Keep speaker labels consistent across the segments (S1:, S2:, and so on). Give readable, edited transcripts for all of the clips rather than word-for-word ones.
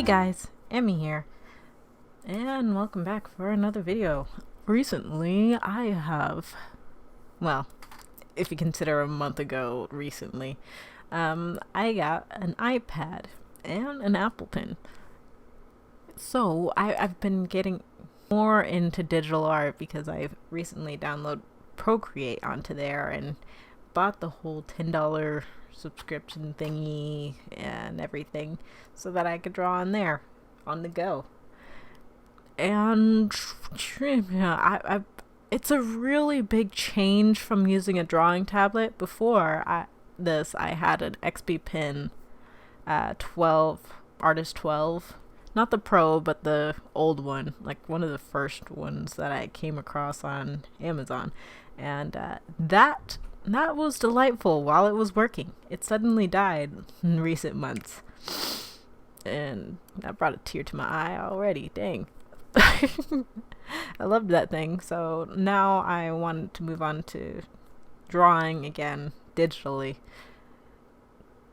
S1: guys, Emmy here, and welcome back for another video. Recently, I have, well, if you consider a month ago recently, I got an iPad and an Apple Pen. So I've been getting more into digital art because I've recently downloaded Procreate onto there and bought the whole $10 subscription thingy and everything so that I could draw on there on the go. And yeah, it's a really big change from using a drawing tablet. Before I had an XP Pen 12 Artist 12, not the Pro but the old one, like one of the first ones that I came across on Amazon, and that was delightful while it was working. It suddenly died in recent months, and that brought a tear to my eye already. Dang. I loved that thing. So now I wanted to move on to drawing again digitally,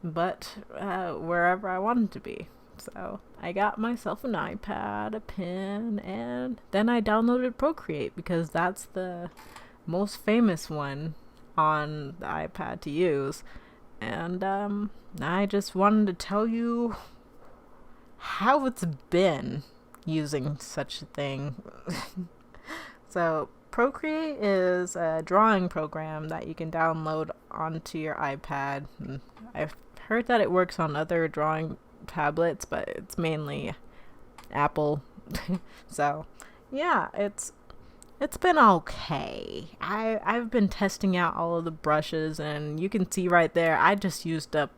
S1: but wherever I wanted to be. So I got myself an iPad, a pen, and then I downloaded Procreate because that's the most famous one on the iPad to use. And I just wanted to tell you how it's been using such a thing. So Procreate is a drawing program that you can download onto your iPad. And I've heard that it works on other drawing tablets, but it's mainly Apple. So yeah, it's been okay. I've been testing out all of the brushes, and you can see right there I just used up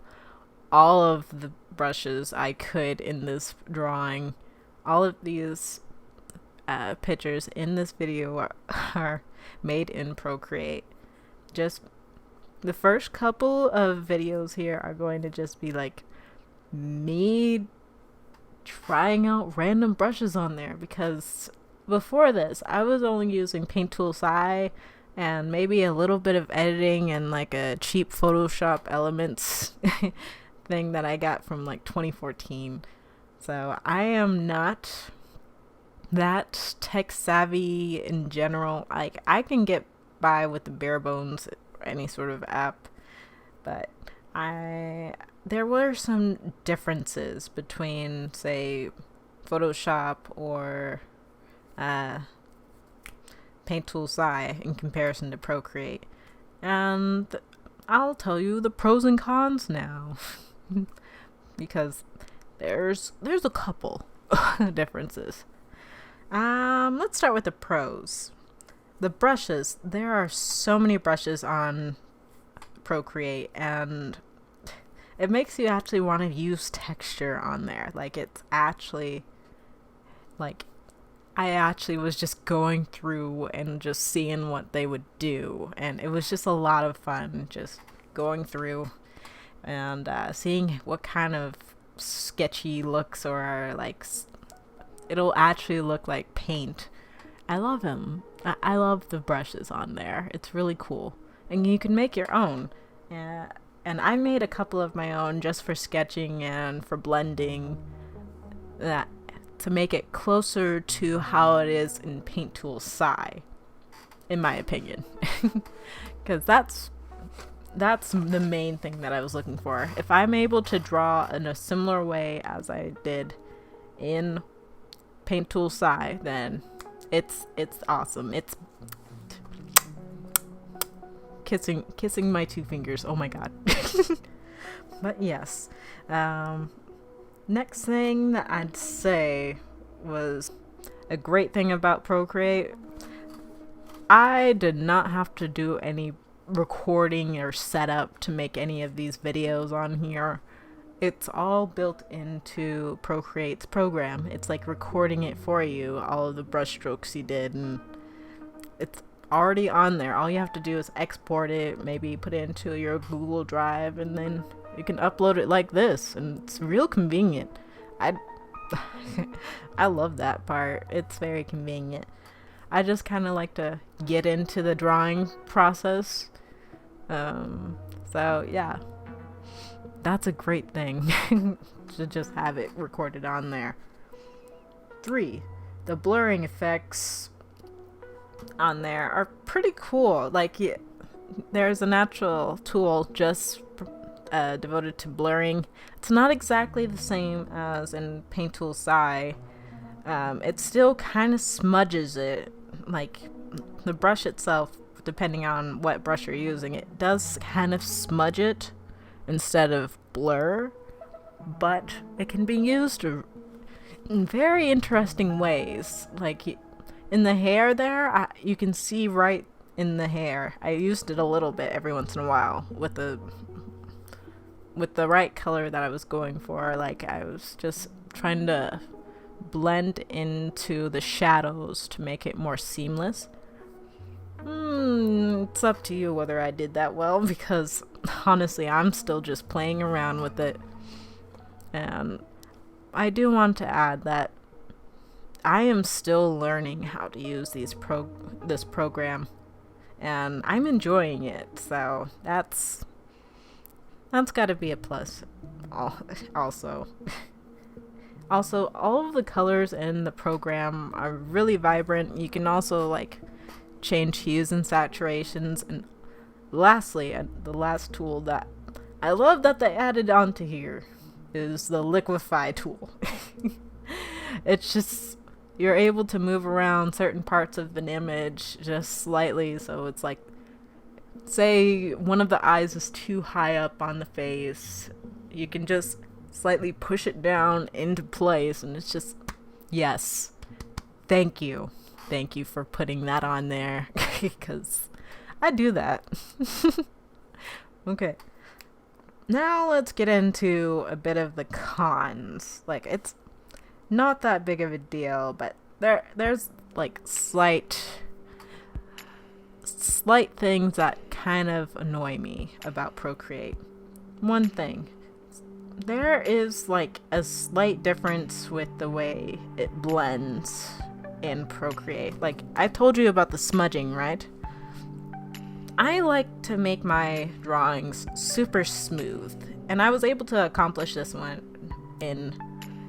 S1: all of the brushes I could in this drawing. All of these pictures in this video are made in Procreate. Just the first couple of videos here are going to just be like me trying out random brushes on there, because before this I was only using Paint Tool SI and maybe a little bit of editing and like a cheap Photoshop Elements thing that I got from like 2014. So I am not that tech savvy in general. Like, I can get by with the bare bones any sort of app, but there were some differences between, say, Photoshop or Paint Tool SI in comparison to Procreate, and I'll tell you the pros and cons now. Because there's a couple differences. Let's start with the pros. The brushes. There are so many brushes on Procreate, and it makes you actually want to use texture on there. Like, it's actually, like, I actually was just going through and just seeing what they would do, and it was just a lot of fun just going through and seeing what kind of sketchy looks, or like it'll actually look like paint. I love them. I love the brushes on there. It's really cool, and you can make your own. And I made a couple of my own just for sketching and for blending, that to make it closer to how it is in Paint Tool SI, in my opinion. Because that's the main thing that I was looking for. If I'm able to draw in a similar way as I did in Paint Tool SI, then it's awesome. It's kissing my two fingers. Oh my god. But yes, next thing that I'd say was a great thing about Procreate. I did not have to do any recording or setup to make any of these videos on here. It's all built into Procreate's program. It's like recording it for you, all of the brush strokes you did, and it's already on there. All you have to do is export it, maybe put it into your Google Drive, and then you can upload it like this, and it's real convenient. I love that part. It's very convenient. I just kind of like to get into the drawing process. So yeah, that's a great thing to just have it recorded on there. 3, the blurring effects on there are pretty cool. Like, there's a natural tool just devoted to blurring. It's not exactly the same as in Paint Tool Sci. It still kind of smudges it. Like, the brush itself, depending on what brush you're using, it does kind of smudge it instead of blur, but it can be used in very interesting ways. Like, in the hair there, you can see right in the hair. I used it a little bit every once in a while with the right color that I was going for. Like, I was just trying to blend into the shadows to make it more seamless. It's up to you whether I did that well, because honestly, I'm still just playing around with it. And I do want to add that I am still learning how to use this program, and I'm enjoying it, so that's got to be a plus. Also, all of the colors in the program are really vibrant. You can also like change hues and saturations. And lastly, the last tool that I love that they added onto here is the Liquify Tool. It's just, you're able to move around certain parts of an image just slightly. So it's like, say one of the eyes is too high up on the face, you can just slightly push it down into place, and it's just, yes, thank you for putting that on there, because I do that. Okay, now let's get into a bit of the cons. Like, it's not that big of a deal, but there's like slight things that kind of annoy me about Procreate. One thing, there is like a slight difference with the way it blends in Procreate. Like, I told you about the smudging, right? I like to make my drawings super smooth, and I was able to accomplish this one in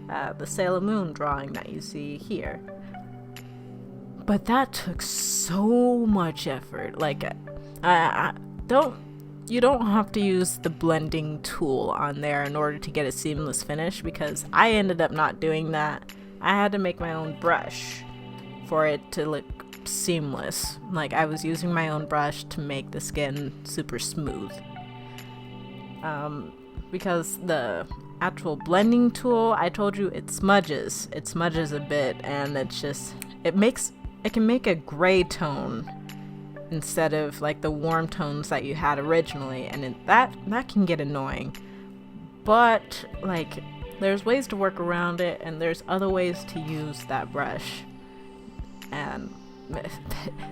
S1: the Sailor Moon drawing that you see here. But that took so much effort. Like, you don't have to use the blending tool on there in order to get a seamless finish, because I ended up not doing that. I had to make my own brush for it to look seamless. Like, I was using my own brush to make the skin super smooth. Because the actual blending tool, I told you, it smudges a bit, and it's just, it can make a gray tone instead of like the warm tones that you had originally, and that can get annoying. But like, there's ways to work around it, and there's other ways to use that brush. And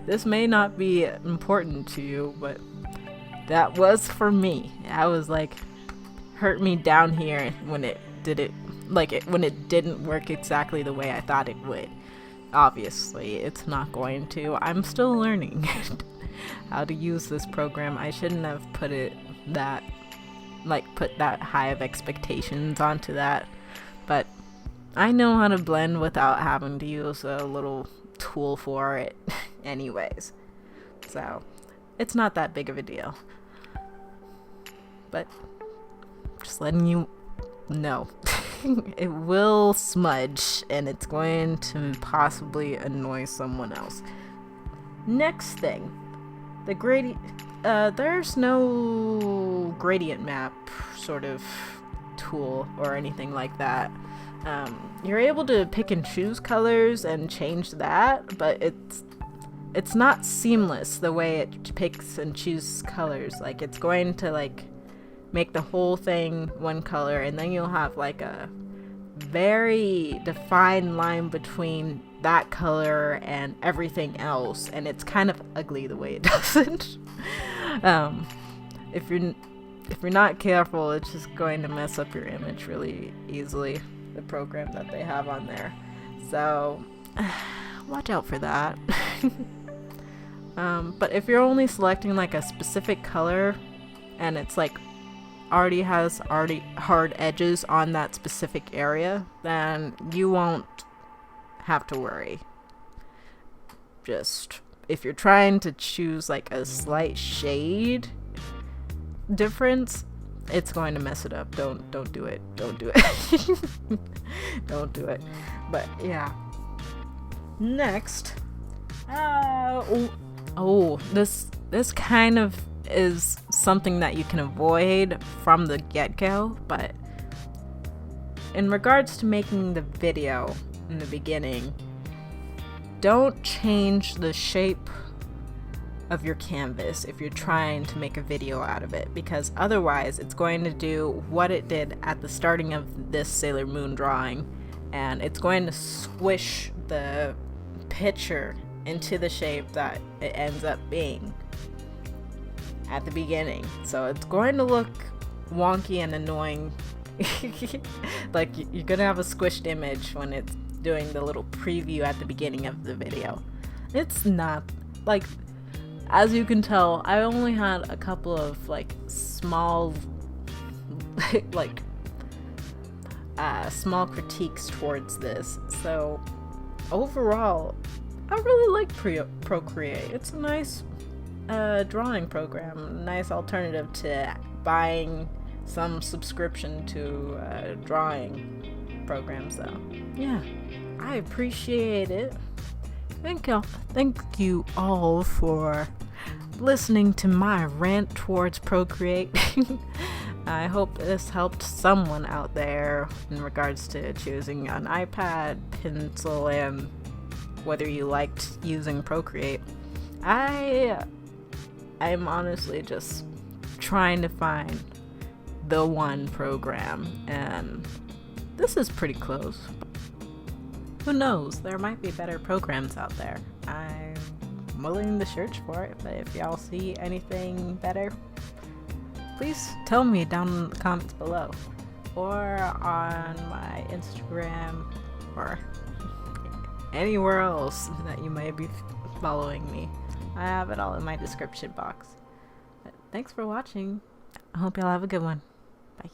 S1: this may not be important to you, but that was for me. I was like, hurt me down here when it didn't work exactly the way I thought it would. Obviously, it's not going to. I'm still learning how to use this program. I shouldn't have put that high of expectations onto that, but I know how to blend without having to use a little tool for it anyways. So, it's not that big of a deal. But just letting you know. It will smudge, and it's going to possibly annoy someone else. Next thing, the gradient. There's no gradient map sort of tool or anything like that. You're able to pick and choose colors and change that, but it's not seamless the way it picks and chooses colors. Like, it's going to like make the whole thing one color, and then you'll have like a very defined line between that color and everything else, and it's kind of ugly the way it does it. If you're not careful, it's just going to mess up your image really easily, the program that they have on there. So watch out for that. But if you're only selecting like a specific color, and it's like already has hard edges on that specific area, then you won't have to worry. Just if you're trying to choose like a slight shade difference, it's going to mess it up. Don't do it. Don't do it. Don't do it. But yeah. Next, this kind of is something that you can avoid from the get-go, but in regards to making the video in the beginning, don't change the shape of your canvas if you're trying to make a video out of it, because otherwise it's going to do what it did at the starting of this Sailor Moon drawing, and it's going to squish the picture into the shape that it ends up being at the beginning. So it's going to look wonky and annoying. Like you're gonna have a squished image when it's doing the little preview at the beginning of the video. It's not like, as you can tell, I only had a couple of like small like small critiques towards this. So overall, I really like Procreate. It's a nice drawing program, nice alternative to buying some subscription to drawing programs though. Yeah, I appreciate it. Thank you all for listening to my rant towards Procreate. I hope this helped someone out there in regards to choosing an iPad, pencil, and whether you liked using Procreate. I'm honestly just trying to find the one program, and this is pretty close. Who knows? There might be better programs out there. I'm willing to search for it, but if y'all see anything better, please tell me down in the comments below, or on my Instagram, or anywhere else that you may be following me. I have it all in my description box. But thanks for watching. I hope y'all have a good one. Bye.